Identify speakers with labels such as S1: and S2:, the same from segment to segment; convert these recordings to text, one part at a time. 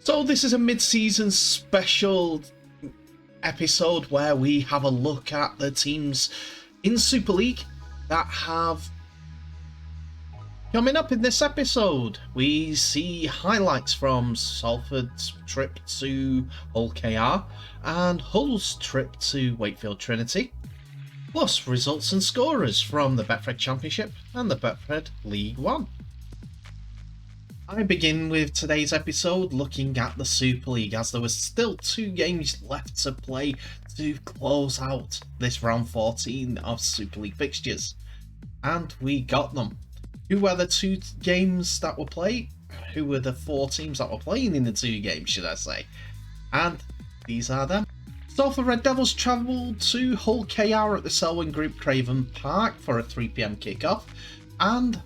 S1: So this is a mid-season special episode where we have a look at the teams in Super League that have... Coming up in this episode, we see highlights from Salford's trip to Hull KR and Hull's trip to Wakefield Trinity, plus results and scorers from the Betfred Championship and the Betfred League One. I begin with today's episode looking at the Super League, as there was still 2 games left to play to close out this round 14 of Super League fixtures. And we got them. Who were the 2 games that were played? Who were the 4 teams that were playing in the 2 games, should I say? And these are them. Salford Red Devils travelled to Hull KR at the Selwyn Group Craven Park for a 3 PM kickoff, and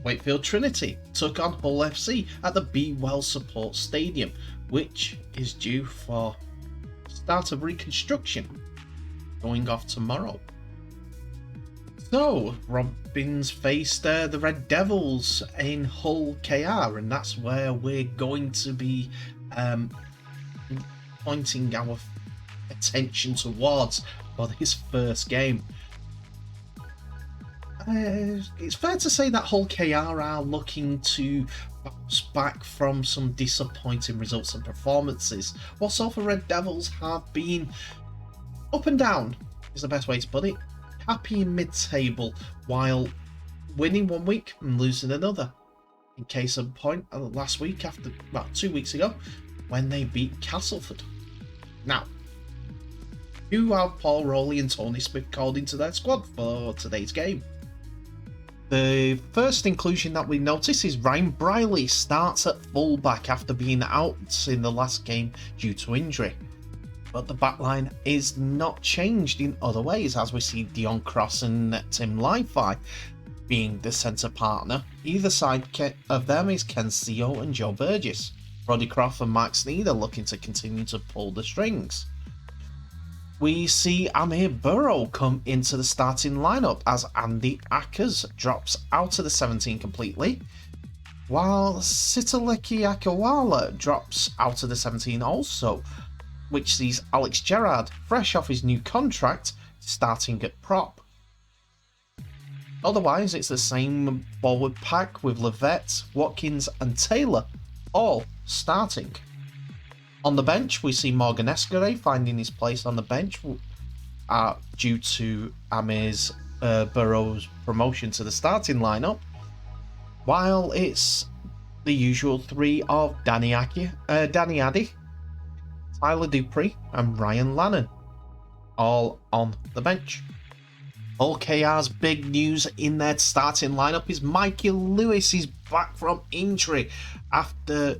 S1: Wakefield Trinity took on Hull FC at the Be Well Support Stadium, which is due for start of reconstruction going off tomorrow. So, Robins faced the Red Devils in Hull KR, and that's where we're going to be pointing our attention towards for this first game. It's fair to say that Hull KR are looking to bounce back from some disappointing results and performances, while Salford Red Devils have been up and down, is the best way to put it. Happy in mid-table while winning 1 week and losing another. In case of point, last week, after about 2 weeks ago, when they beat Castleford. Now, who have Paul Rowley and Tony Smith called into their squad for today's game? The first inclusion that we notice is Ryan Briley starts at fullback after being out in the last game due to injury. But the backline is not changed in other ways, as we see Dion Cross and Tim Li-Fi being the centre partner. Either side of them is Ken Seo and Joe Burgess. Roddy Croft and Mark Sneed are looking to continue to pull the strings. We see Amir Burrow come into the starting lineup as Andy Ackers drops out of the 17 completely, while Sitaleki Akawala drops out of the 17 also, which sees Alex Gerrard, fresh off his new contract, starting at prop. Otherwise, it's the same forward pack with Levette, Watkins and Taylor all starting. On the bench, we see Morgan Escare finding his place on the bench due to Amir's Burrow's promotion to the starting lineup, while it's the usual 3 of Danny Addy, Tyler Dupree and Ryan Lannon, all on the bench. Hull KR's big news in their starting lineup is Mikey Lewis is back from injury after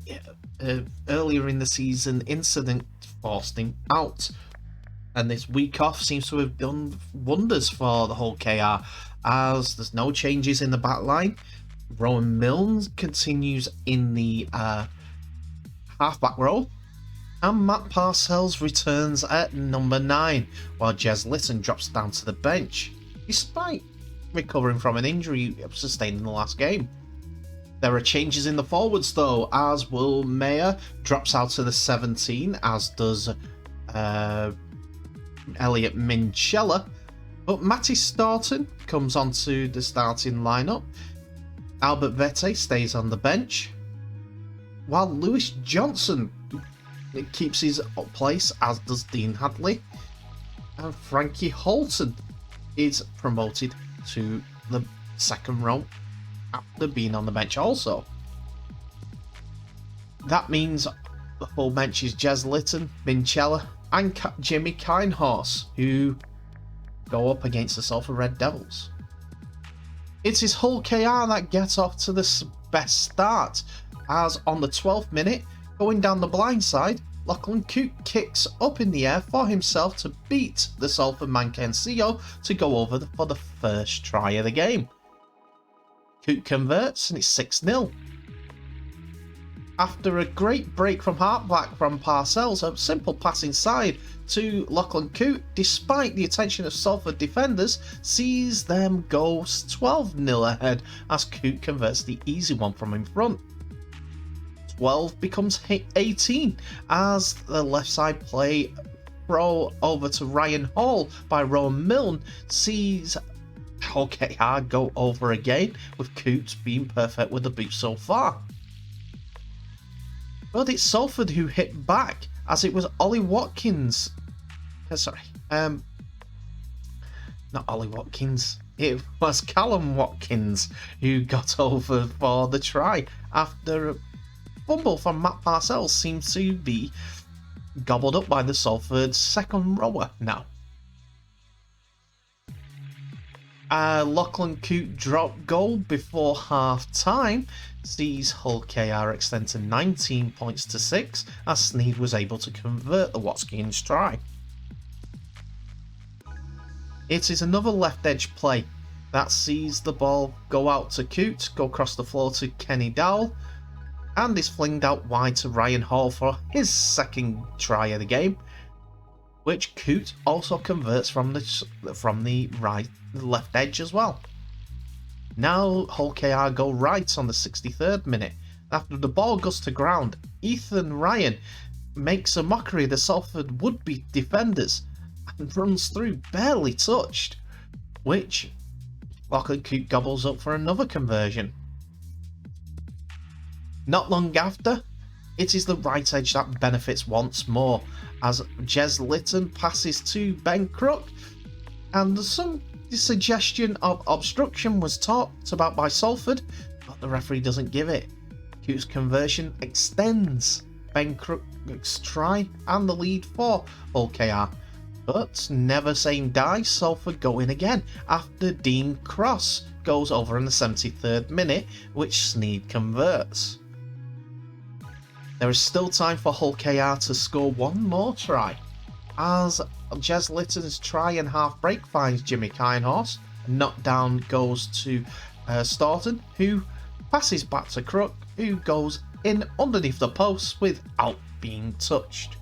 S1: earlier in the season incident forced him out, and this week off seems to have done wonders for the Hull KR, as there's no changes in the back line. Rowan Milnes continues in the half-back role, and Matt Parcells returns at number 9, while Jez Litton drops down to the bench, despite recovering from an injury sustained in the last game. There are changes in the forwards though, as Will Mayer drops out to the 17, as does Elliot Minchella, but Matty Staunton comes onto the starting lineup. Albert Vete stays on the bench, while Lewis Johnson keeps his place, as does Dean Hadley, and Frankie Holton is promoted to the second row after being on the bench also. That means the full bench is Jez Litton, Minchella and Jimmy Kinehorse, who go up against the Salford Red Devils. It is Hull KR that get off to the best start, as on the 12th minute, going down the blind side, Lachlan Coote kicks up in the air for himself to beat the Salford man Ken Seo to go over for the first try of the game. Coote converts and it's 6-0. After a great break from halfback from Parcells, a simple pass inside to Lachlan Coote, despite the attention of Salford defenders, sees them go 12-0 ahead as Coote converts the easy one from in front. 12 becomes 18 as the left side play throw over to Ryan Hall by Rowan Milne sees OKR go over again, with Coots being perfect with the boot so far. But it's Salford who hit back, as it was Ollie Watkins. Not Ollie Watkins. It was Callum Watkins who got over for the try after a fumble from Matt Parcells seems to be gobbled up by the Salford second rower now. Lachlan Coote drop goal before half time sees Hull KR extend to 19 points to 6 as Sneed was able to convert the Watkins try. It is another left edge play that sees the ball go out to Coote, go across the floor to Kenny Dowell, and is flinged out wide to Ryan Hall for his second try of the game, which Coote also converts from the left edge as well. Now Hull KR go right on the 63rd minute. After the ball goes to ground, Ethan Ryan makes a mockery of the Salford would-be defenders and runs through barely touched, which Lachlan Coote gobbles up for another conversion. Not long after, it is the right edge that benefits once more as Jez Litton passes to Ben Crook, and some suggestion of obstruction was talked about by Salford, but the referee doesn't give it. Coote's conversion extends Ben Crook's try and the lead for Hull KR, but never saying die, Salford go in again after Dean Cross goes over in the 73rd minute, which Sneed converts. There is still time for Hull KR to score one more try, as Jez Litton's try and half break finds Jimmy Kinehorse. Knockdown goes to Staunton, who passes back to Crook, who goes in underneath the post without being touched.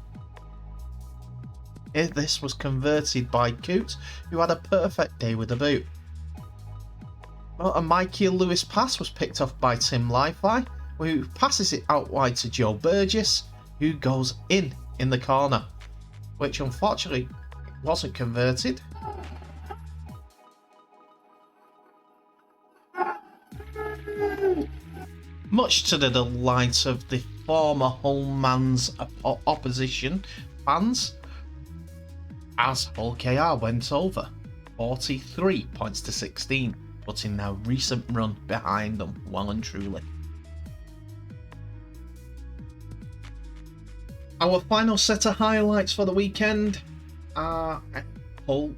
S1: This was converted by Coote, who had a perfect day with the boot. Well, a Mikey Lewis pass was picked off by Tim Lively, who passes it out wide to Joe Burgess, who goes in the corner, which unfortunately wasn't converted. Much to the delight of the former Hullman's opposition fans, as Hull KR went over 43 points to 16, putting their recent run behind them well and truly. Our final set of highlights for the weekend are Hull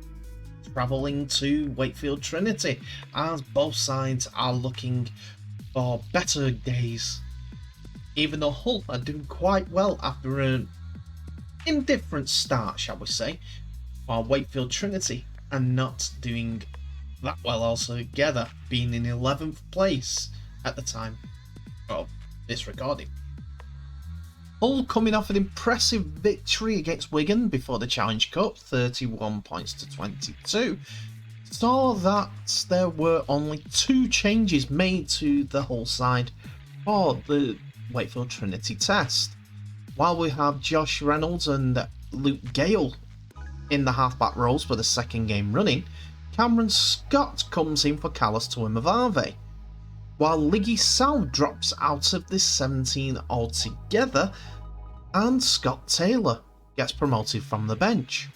S1: travelling to Wakefield Trinity, as both sides are looking for better days. Even though Hull are doing quite well after an indifferent start, shall we say, while Wakefield Trinity are not doing that well altogether, being in 11th place at the time of this recording. Hull coming off an impressive victory against Wigan before the Challenge Cup, 31 points to 22, saw that there were only 2 changes made to the Hull side for the Wakefield Trinity test. While we have Josh Reynolds and Luke Gale in the halfback roles for the second game running, Cameron Scott comes in for Carlos Tuimavave, while Liggy Sow drops out of this 17 altogether, and Scott Taylor gets promoted from the bench.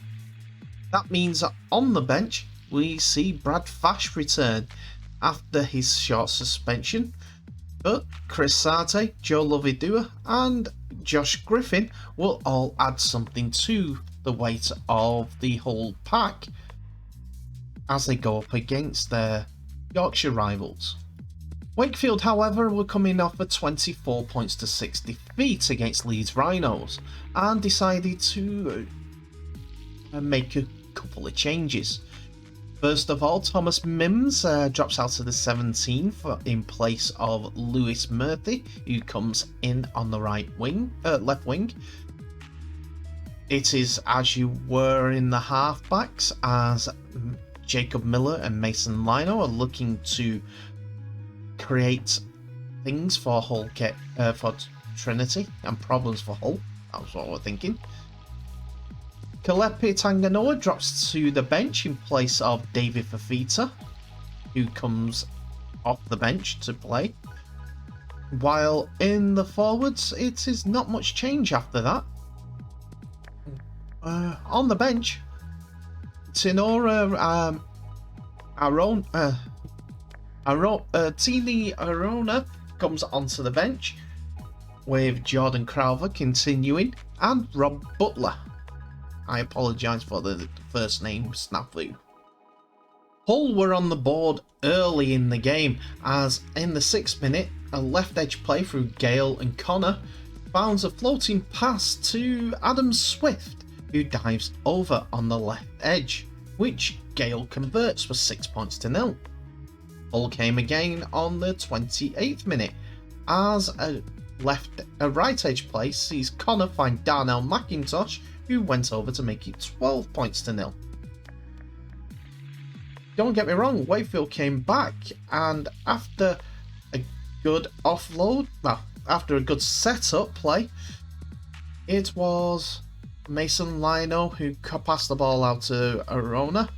S1: That means that on the bench we see Brad Fash return after his short suspension, but Chris Sarte, Joe Lovidua and Josh Griffin will all add something to the weight of the Hull pack as they go up against their Yorkshire rivals. Wakefield, however, were coming off a 24 points to 6 defeat against Leeds Rhinos and decided to make a couple of changes. First of all, Thomas Mims drops out to the 17 in place of Lewis Murphy, who comes in on the left wing. It is as you were in the halfbacks, as Jacob Miller and Mason Lino are looking to create things for Trinity and problems for Hull. That's what we're thinking. Kalepi Tanganoa drops to the bench in place of David Fafita, who comes off the bench to play. While in the forwards, it is not much change after that. On the bench, Tini Arona comes onto the bench, with Jordan Crowther continuing, and Rob Butler. I apologise for the first name snafu. Hull were on the board early in the game, as in the 6th minute, a left edge play through Gale and Connor finds a floating pass to Adam Swift, who dives over on the left edge, which Gale converts for 6-0. Hull came again on the 28th minute, as a right edge play sees Connor find Darnell McIntosh, who went over to make it 12-0. Don't get me wrong, Wakefield came back, and after a good offload, after a good setup play, it was Mason Lino who passed the ball out to Arona,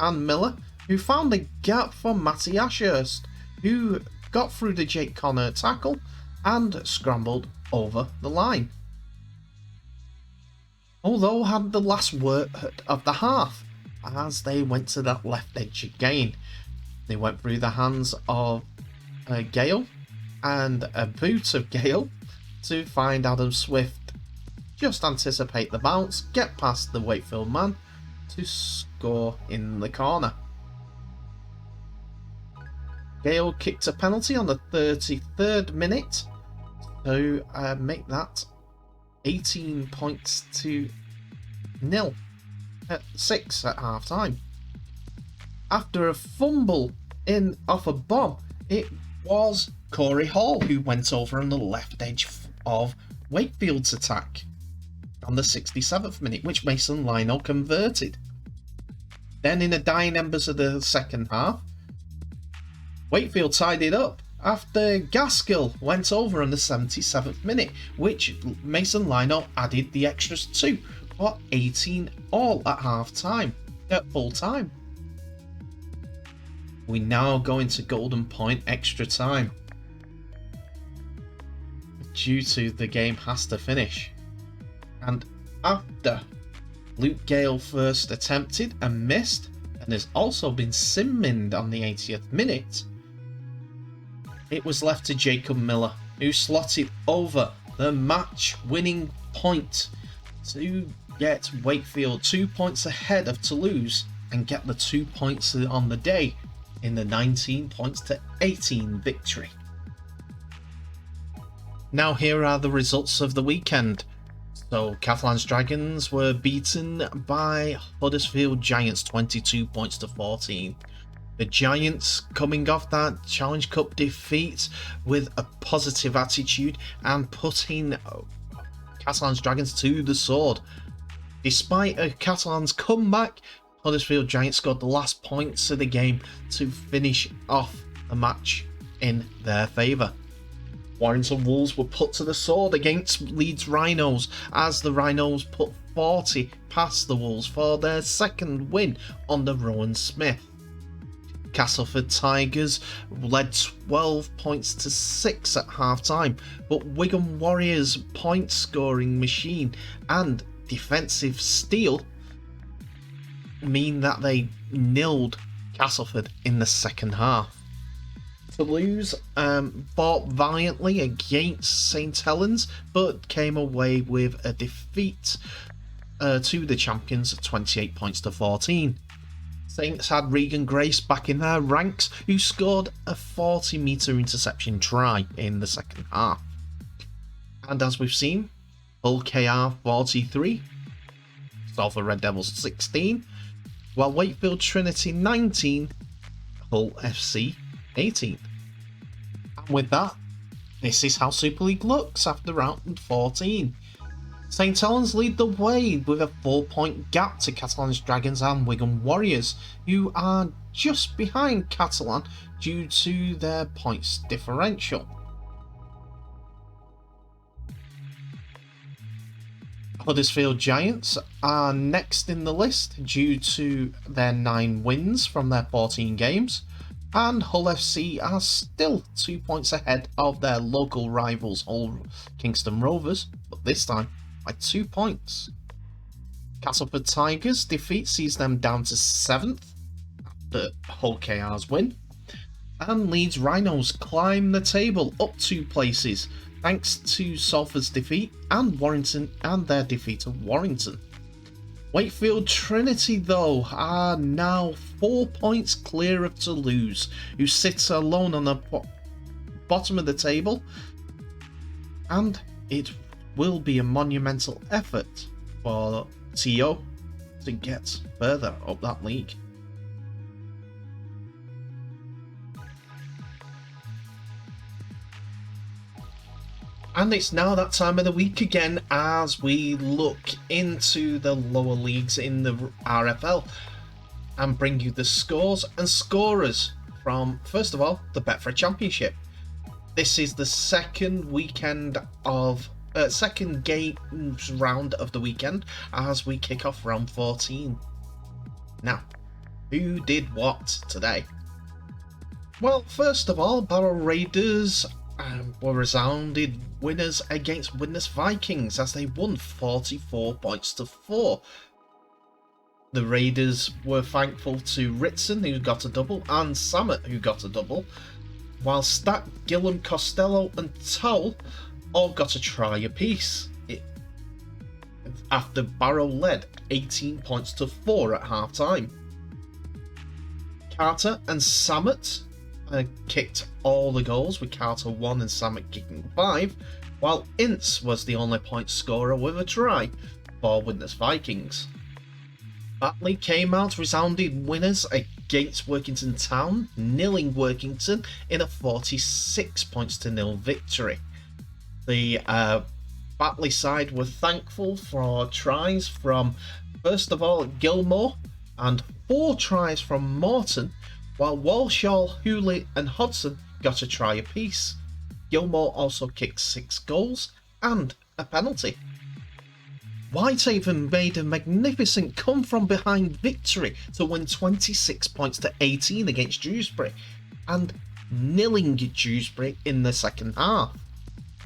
S1: and Miller, who found a gap for Matty Ashurst, who got through the Jake Connor tackle and scrambled over the line. Although had the last word of the half, as they went to that left edge again. They went through the hands of Gale and a boot of Gale to find Adam Swift just anticipate the bounce, get past the Wakefield man to score in the corner. Gale kicked a penalty on the 33rd minute to make that 18-0 at 6 at half time. After a fumble off a bomb, it was Corey Hall who went over on the left edge of Wakefield's attack on the 67th minute, which Mason Lino converted. Then in the dying embers of the second half, Wakefield tied it up after Gaskell went over on the 77th minute, which Mason Lino added the extras to, for 18 all at half time, at full time. We now go into Golden Point extra time, due to the game has to finish. And after Luke Gale first attempted and missed, and has also been sin-minned on the 80th minute, it was left to Jacob Miller, who slotted over the match-winning point to get Wakefield 2 points ahead of Toulouse and get the 2 points on the day in the 19-18 victory. Now here are the results of the weekend. So Catalan's Dragons were beaten by Huddersfield Giants 22-14. The Giants coming off that Challenge Cup defeat with a positive attitude and putting Catalan's Dragons to the sword. Despite a Catalan's comeback, Huddersfield Giants scored the last points of the game to finish off the match in their favour. Warrington Wolves were put to the sword against Leeds Rhinos, as the Rhinos put 40 past the Wolves for their second win on the Rowan Smith. Castleford Tigers led 12-6 at half time, but Wigan Warriors' point scoring machine and defensive steel mean that they nilled Castleford in the second half. Toulouse fought valiantly against St Helens, but came away with a defeat to the champions of 28-14. Saints had Regan Grace back in their ranks, who scored a 40-metre interception try in the second half. And as we've seen, Hull KR 43, Salford Red Devils 16, while Wakefield Trinity 19, Hull FC 18. And with that, this is how Super League looks after round 14. St Helens lead the way with a 4-point gap to Catalan's Dragons and Wigan Warriors, who are just behind Catalan due to their points differential. Huddersfield Giants are next in the list due to their 9 wins from their 14 games, and Hull FC are still 2 points ahead of their local rivals Hull Kingston Rovers, but this time by 2 points. Castleford Tigers' defeat sees them down to 7th after Hull KR's win, and Leeds Rhinos climb the table up 2 places thanks to Salford's defeat and their defeat of Warrington. Wakefield Trinity, though, are now 4 points clear of Toulouse, who sits alone on the bottom of the table, and it will be a monumental effort for TO to get further up that league. And it's now that time of the week again as we look into the lower leagues in the RFL and bring you the scores and scorers from, first of all, the Betfred Championship. This is the second games round of the weekend as we kick off round 14. Now, who did what today? Well, first of all, Barrow Raiders were resounded winners against Widnes Vikings as they won 44 points to 4. The Raiders were thankful to Ritson, who got a double, and Samet, who got a double, while Stack, Gillam, Costello and Toll all got a try apiece after Barrow led 18 points to 4 at half time. Carter and Samet kicked all the goals, with Carter 1 and Samet kicking 5, while Ince was the only point scorer with a try for Widnes Vikings. Batley came out resounding winners against Workington Town, nilling Workington in a 46 points to 0 victory. The Batley side were thankful for tries from, first of all, Gilmore and 4 tries from Morton, while Walshall, Hooley and Hodson got a try apiece. Gilmore also kicked 6 goals and a penalty. Whitehaven made a magnificent come-from-behind victory to win 26 points to 18 against Dewsbury, and nilling Dewsbury in the second half.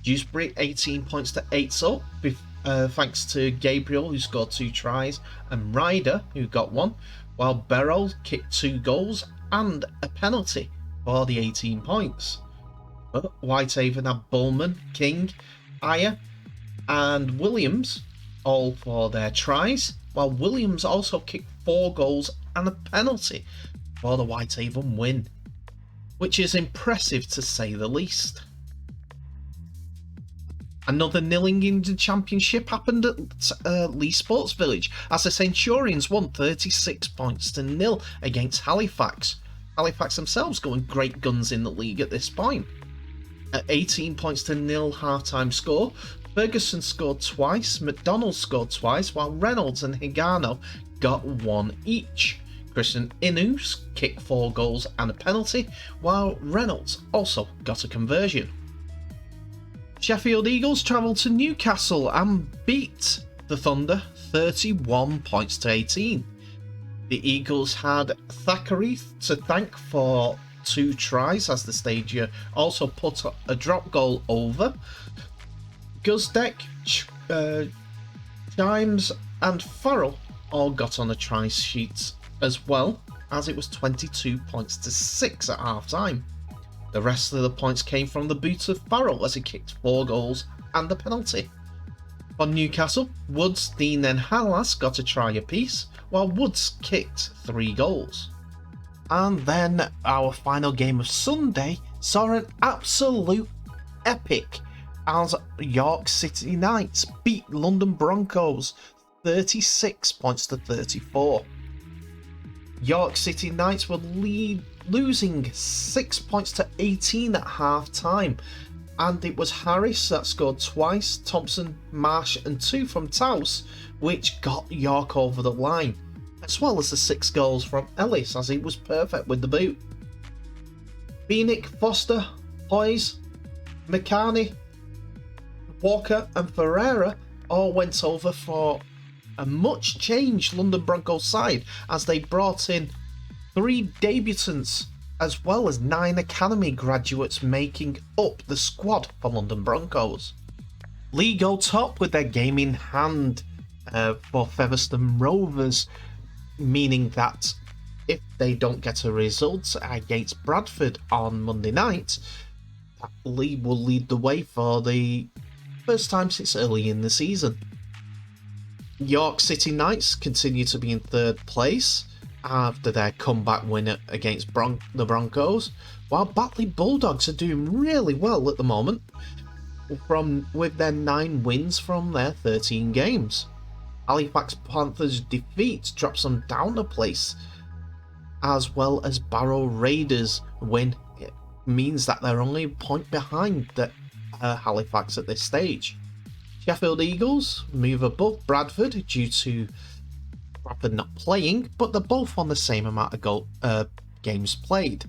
S1: Dewsbury 18 points to 8 up, thanks to Gabriel, who scored 2 tries, and Ryder, who got 1, while Beryl kicked 2 goals and a penalty for the 18 points. But Whitehaven had Bullman, King, Ayer and Williams all for their tries, while Williams also kicked 4 goals and a penalty for the Whitehaven win, which is impressive to say the least. Another nilling in the Championship happened at Lee Sports Village as the Centurions won 36 points to 0 against Halifax. Halifax themselves going great guns in the league at this point. At 18 points to 0 half-time score, Ferguson scored twice, McDonald scored twice, while Reynolds and Higano got 1 each. Christian Inus kicked 4 goals and a penalty, while Reynolds also got a conversion. Sheffield Eagles travelled to Newcastle and beat the Thunder 31 points to 18. The Eagles had Thackeray to thank for 2 tries as the stager also put a drop goal over. Guzdeck, Chimes and Farrell all got on the try sheet as well, as it was 22 points to 6 at half time. The rest of the points came from the boot of Farrell as he kicked 4 goals and a penalty. For Newcastle, Woods, Dean and Hallas got a try apiece, while Woods kicked 3 goals. And then our final game of Sunday saw an absolute epic as York City Knights beat London Broncos 36 points to 34. York City Knights were losing 6 points to 18 at half time, and it was Harris that scored twice, Thompson, Marsh and 2 from Taus, which got York over the line, as well as the 6 goals from Ellis as he was perfect with the boot. Beanick, Foster, Hoyes, McCarney, Walker and Ferreira all went over for a much changed London Broncos side as they brought in 3 debutants as well as 9 academy graduates making up the squad for London Broncos. League go top with their game in hand for Featherstone Rovers, meaning that if they don't get a result against Bradford on Monday night, that league will lead the way for the first time since early in the season. York City Knights continue to be in 3rd place after their comeback win against the Broncos, while Batley Bulldogs are doing really well at the moment with their 9 wins from their 13 games. Halifax Panthers' defeat drops them down a place, as well as Barrow Raiders' win. It means that they're only a point behind Halifax at this stage. Sheffield Eagles move above Bradford due to Bradford not playing, but they're both on the same amount of games played.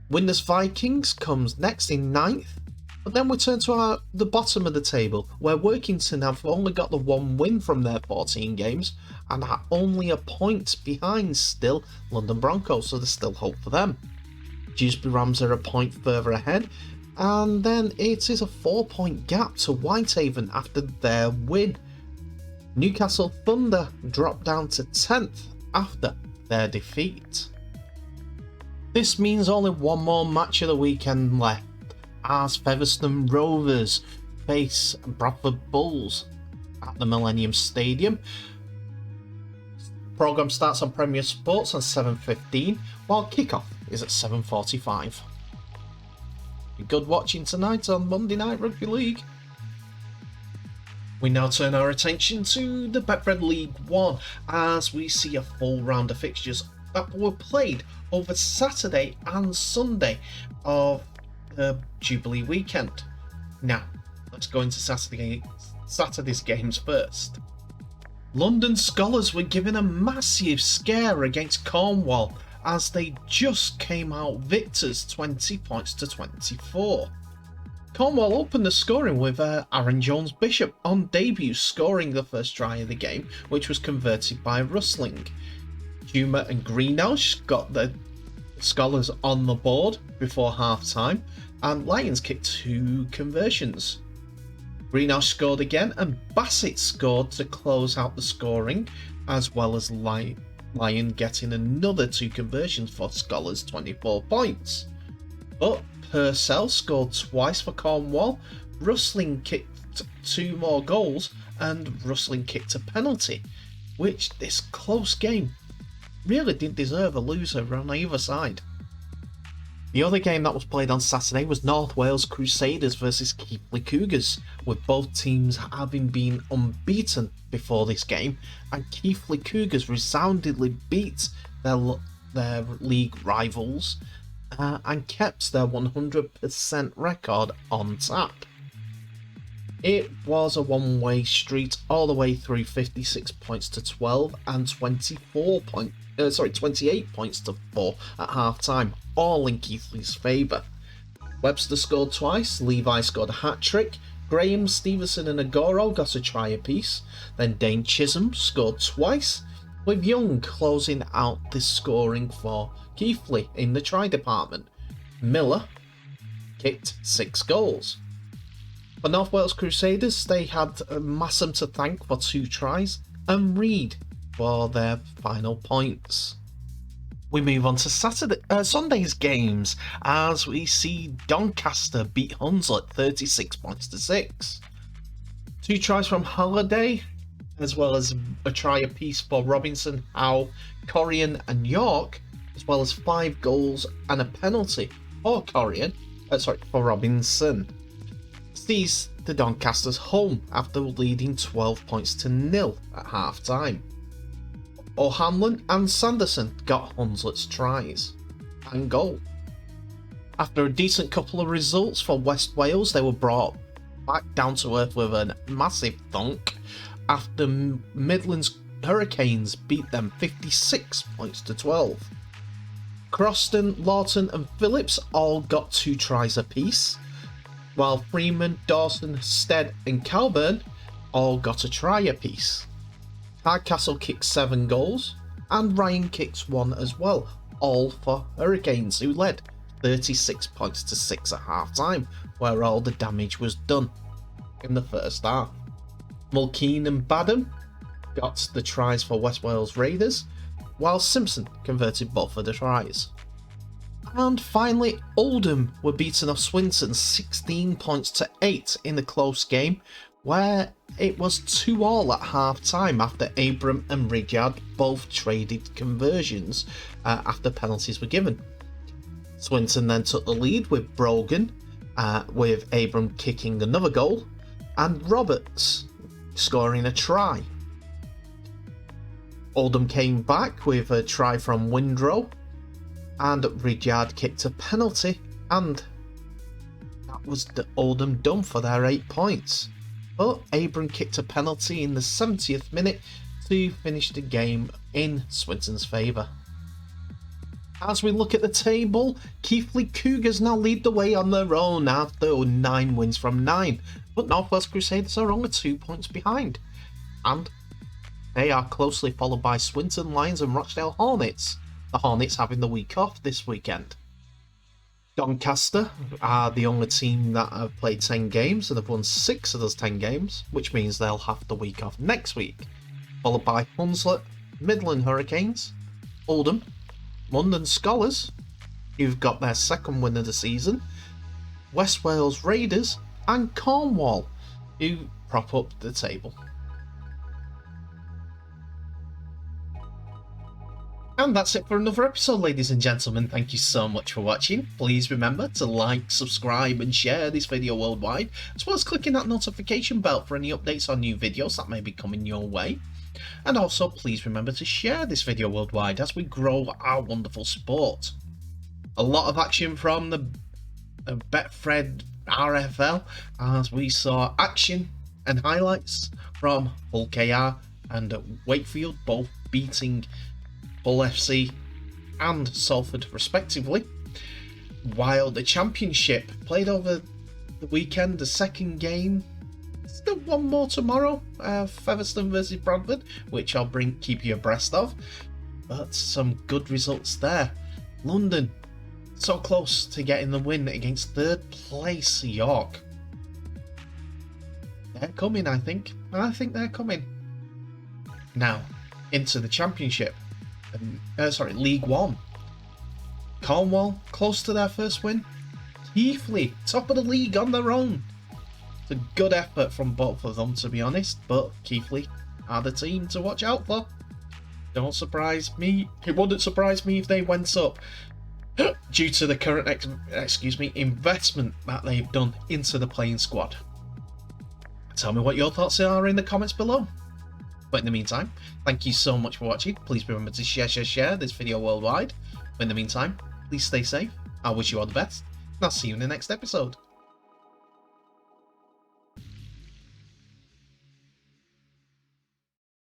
S1: Winners Vikings comes next in 9th, but then we turn to the bottom of the table, where Workington have only got the 1 win from their 14 games and are only a point behind still London Broncos, so there's still hope for them. Dewsbury Rams are a point further ahead, and then it is a 4-point gap to Whitehaven after their win. Newcastle Thunder drop down to 10th after their defeat. This means only one more match of the weekend left, as Featherstone Rovers face Bradford Bulls at the Millennium Stadium. Programme starts on Premier Sports on 7:15, while kickoff is at 7:45. Good watching tonight on Monday Night Rugby League. We now turn our attention to the Betfred League One as we see a full round of fixtures that were played over Saturday and Sunday of the Jubilee weekend. Now, let's go into Saturday's games first. London Scholars were given a massive scare against Cornwall as they just came out victors 20 points to 24. Cornwall opened the scoring with Aaron Jones-Bishop on debut scoring the first try of the game, which was converted by Rustling. Humer and Greenhouse got the Scholars on the board before half-time, and Lions kicked 2 conversions. Greenhouse scored again, and Bassett scored to close out the scoring, as well as Lion getting another 2 conversions for Scholars, 24 points. But Purcell scored twice for Cornwall, Rustling kicked 2 more goals, and Rustling kicked a penalty, which this close game really didn't deserve a loser on either side. The other game that was played on Saturday was North Wales Crusaders versus Keighley Cougars, with both teams having been unbeaten before this game, and Keighley Cougars resoundingly beat their league rivals and kept their 100% record on tap. It was a one-way street all the way through, 56 points to 12 and 28 points to 4 at half-time, all in Keighley's favour. Webster scored twice, Levi scored a hat-trick, Graham, Stevenson and Agoro got a try apiece, then Dane Chisholm scored twice, with Young closing out the scoring for Keighley in the try department. Miller kicked 6 goals. For North Wales Crusaders, they had Massam to thank for 2 tries and Reed for their final points. We move on to Sunday's games as we see Doncaster beat Hunslet 36 points to 6. 2 tries from Halliday, as well as a try apiece for Robinson, Howe, Corian and York, as well as 5 goals and a penalty for Robinson. Sees the Doncasters home after leading 12 points to 0 at half time. O'Hanlon and Sanderson got Hunslet's tries and goal. After a decent couple of results for West Wales, they were brought back down to earth with a massive thunk after Midlands Hurricanes beat them 56 points to 12. Croston, Lawton and Phillips all got 2 tries apiece, while Freeman, Dawson, Stead and Calburn all got a try apiece. Hardcastle kicked 7 goals, and Ryan kicks 1 as well, all for Hurricanes, who led 36 points to 6 at half time, where all the damage was done in the first half. Mulkeen and Badham got the tries for West Wales Raiders, while Simpson converted both of the tries. And finally, Oldham were beaten off Swinton 16 points to 8 in a close game, where it was 2-2 at half time after Abram and Ridyard both traded conversions after penalties were given. Swinton then took the lead with Brogan, with Abram kicking another goal, and Roberts scoring a try. Oldham came back with a try from Windrow, and Ridyard kicked a penalty, and that was the Oldham done for their 8 points. But Abram kicked a penalty in the 70th minute to finish the game in Swinton's favour. As we look at the table, Keighley Cougars now lead the way on their own after 9 wins from 9, but North Wales Crusaders are only 2 points behind, and they are closely followed by Swinton Lions and Rochdale Hornets, the Hornets having the week off this weekend. Doncaster are the only team that have played 10 games and have won 6 of those 10 games, which means they'll have the week off next week, followed by Hunslet, Midland Hurricanes, Oldham, London Scholars, who've got their 2nd win of the season, West Wales Raiders, and Cornwall, who prop up the table. And that's it for another episode, ladies and gentlemen. Thank you so much for watching. Please remember to like, subscribe and share this video worldwide, as well as clicking that notification bell for any updates on new videos that may be coming your way. And also please remember to share this video worldwide as we grow our wonderful sport. A lot of action from the Betfred RFL, as we saw action and highlights from Hull KR and Wakefield, both beating Hull FC and Salford respectively, while the Championship played over the weekend. The second game, still one more tomorrow, Featherstone versus Bradford, which I'll keep you abreast of, but some good results there. London so close to getting the win against 3rd place York. They're coming, I think they're coming. Now into the Championship. League One. Cornwall close to their first win. Keighley top of the league on their own. It's a good effort from both of them, to be honest, but Keighley are the team to watch out for. Don't surprise me. It wouldn't surprise me if they went up due to the current investment that they've done into the playing squad. Tell me what your thoughts are in the comments below. But in the meantime, thank you so much for watching. Please remember to share this video worldwide. But in the meantime, please stay safe. I wish you all the best, and I'll see you in the next episode.